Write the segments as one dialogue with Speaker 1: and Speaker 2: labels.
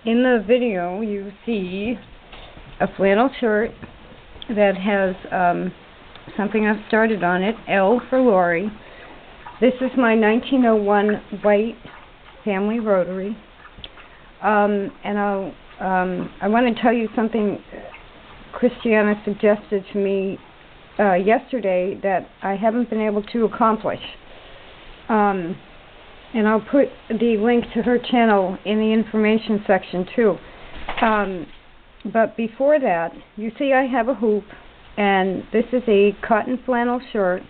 Speaker 1: In the video, you see a flannel shirt that has something I've started on it, L for Lori. This is my 1901 White Family Rotary. And I want to tell you something Cristiana suggested to me yesterday that I haven't been able to accomplish. And I'll put the link to her channel in the information section too. But before that, you see I have a hoop, and this is a cotton flannel shirt.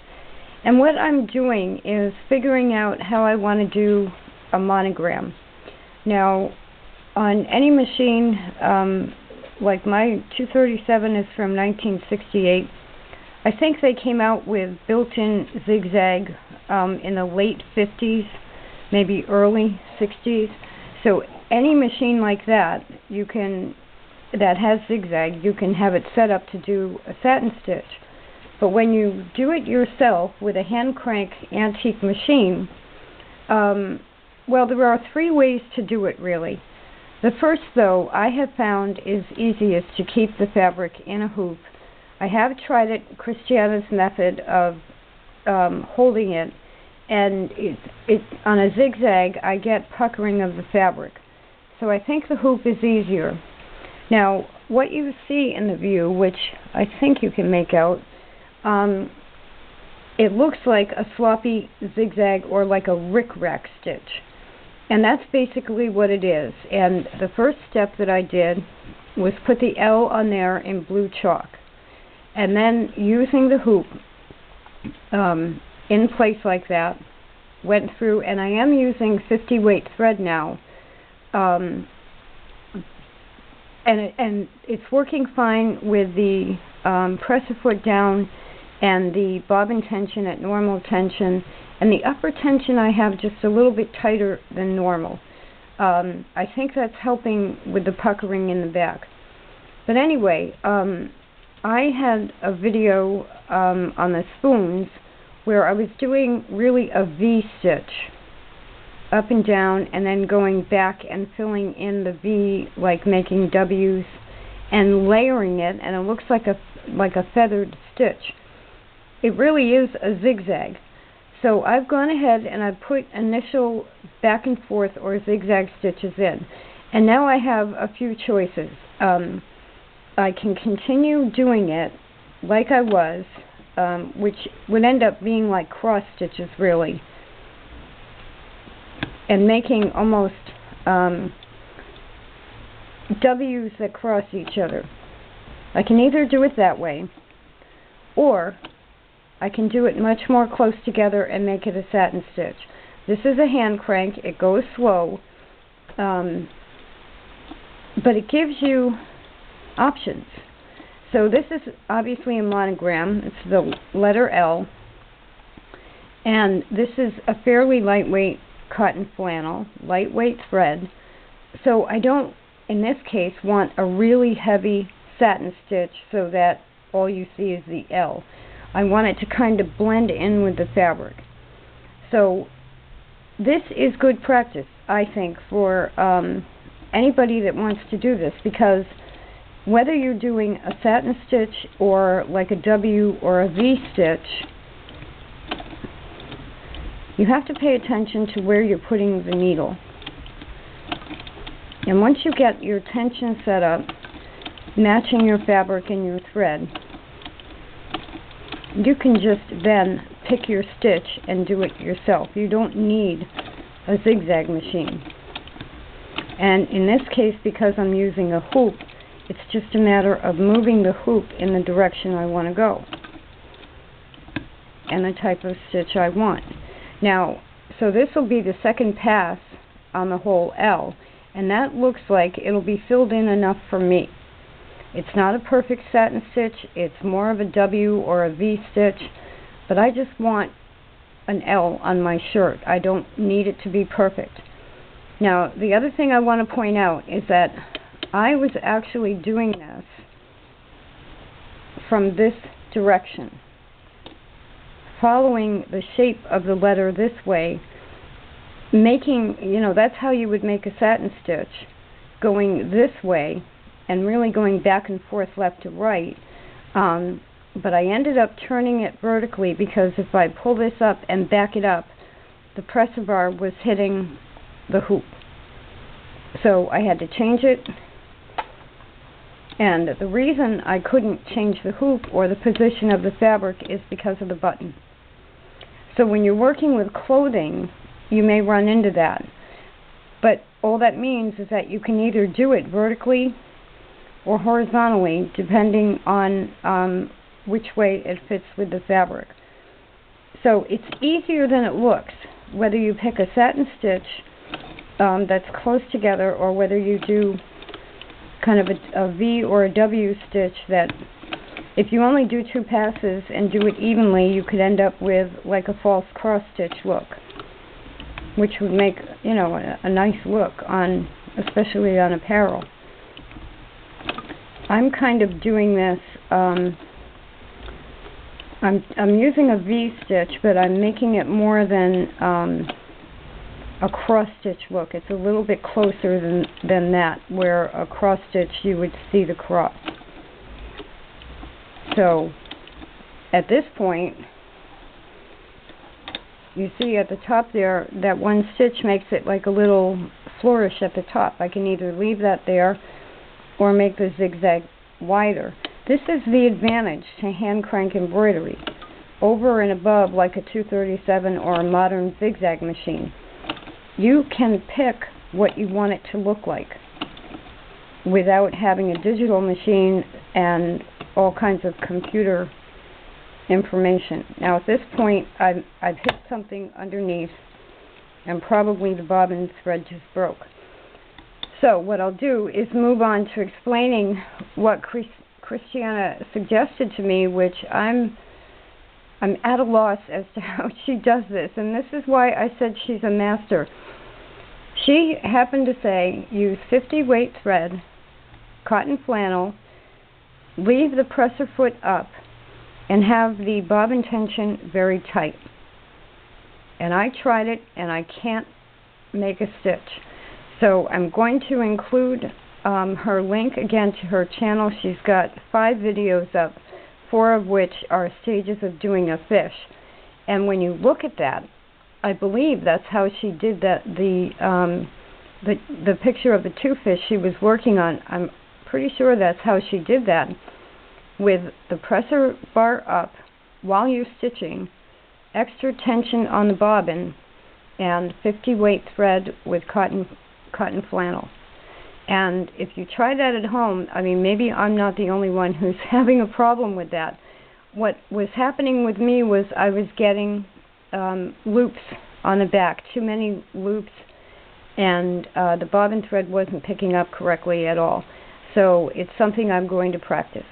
Speaker 1: And what I'm doing is figuring out how I want to do a monogram. Now, on any machine, like my 237 is from 1968, I think they came out with built-in Zig-Zag in the late 50s, maybe early 60s. So any machine like that, that has Zig-Zag, you can have it set up to do a satin stitch. But when you do it yourself with a Handcrank antique machine, well, there are three ways to do it really. The first, though, I have found is easiest to keep the fabric in a hoop. I have tried it, Cristiana's method of holding it, and on a zigzag I get puckering of the fabric. So I think the hoop is easier. Now, what you see in the view, which I think you can make out, it looks like a sloppy zigzag or like a rick-rack stitch. And that's basically what it is. And the first step that I did was put the L on there in blue chalk. And then using the hoop in place like that, went through, and I am using 50 weight thread now. And it's working fine with the presser foot down and the bobbin tension at normal tension, and the upper tension I have just a little bit tighter than normal. I think that's helping with the puckering in the back. But anyway, I had a video on the spoons where I was doing really a V stitch up and down, and then going back and filling in the V, like making W's and layering it, and it looks like a feathered stitch. It really is a zigzag. So I've gone ahead and I've put initial back and forth or zigzag stitches in, and now I have a few choices. I can continue doing it like I was, which would end up being like cross stitches really, and making almost W's that cross each other. I can either do it that way, or I can do it much more close together and make it a satin stitch. This is a hand crank. It goes slow, but it gives you options. So this is obviously a monogram. It's the letter L, and this is a fairly lightweight cotton flannel, lightweight thread. So I don't, in this case, want a really heavy satin stitch so that all you see is the L. I want it to kind of blend in with the fabric. So this is good practice, I think, for anybody that wants to do this, because whether you're doing a satin stitch or like a W or a V stitch, you have to pay attention to where you're putting the needle. And once you get your tension set up, matching your fabric and your thread, you can just then pick your stitch and do it yourself. You don't need a zigzag machine. And in this case, because I'm using a hoop, it's just a matter of moving the hoop in the direction I want to go and the type of stitch I want. Now, so this will be the second pass on the whole L, and that looks like it'll be filled in enough for me. It's not a perfect satin stitch, it's more of a W or a V stitch, but I just want an L on my shirt. I don't need it to be perfect. Now, the other thing I want to point out is that I was actually doing this from this direction, following the shape of the letter this way, making, that's how you would make a satin stitch. going this way and really going back and forth left to right, but I ended up turning it vertically because if I pull this up and back it up, the presser bar was hitting the hoop. So I had to change it, and the reason I couldn't change the hoop or the position of the fabric is because of the button. So when you're working with clothing, you may run into that. But all that means is that you can either do it vertically or horizontally, depending on which way it fits with the fabric. So it's easier than it looks, whether you pick a satin stitch that's close together or whether you do kind of a V or a W stitch that if you only do 2 passes and do it evenly, you could end up with like a false cross stitch look, which would make, you know, a nice look on, especially on apparel. I'm kind of doing this, I'm using a V stitch, but I'm making it more than a cross stitch look. It's a little bit closer than that, where a cross stitch you would see the cross. So at this point, you see at the top there, that one stitch makes it like a little flourish at the top. I can either leave that there or make the zigzag wider. This is the advantage to hand crank embroidery over and above like a 237 or a modern zigzag machine. You can pick what you want it to look like without having a digital machine and all kinds of computer information. Now at this point I've hit something underneath and probably the bobbin thread just broke. So what I'll do is move on to explaining what Cristiana suggested to me, which I'm at a loss as to how she does this, and this is why I said she's a master. She happened to say use 50 weight thread, cotton flannel, leave the presser foot up, and have the bobbin tension very tight. And I tried it and I can't make a stitch. So I'm going to include her link again to her channel. She's got 5 videos up, 4 of which are stages of doing a fish. And when you look at that, I believe that's how she did that. The picture of the 2 fish she was working on, I'm pretty sure that's how she did that, with the presser bar up while you're stitching, extra tension on the bobbin, and 50 weight thread with cotton flannel. And if you try that at home, I mean, maybe I'm not the only one who's having a problem with that. What was happening with me was I was getting loops on the back, too many loops, and the bobbin thread wasn't picking up correctly at all. So it's something I'm going to practice.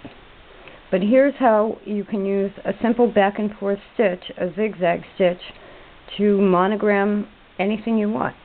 Speaker 1: But here's how you can use a simple back and forth stitch, a zigzag stitch, to monogram anything you want.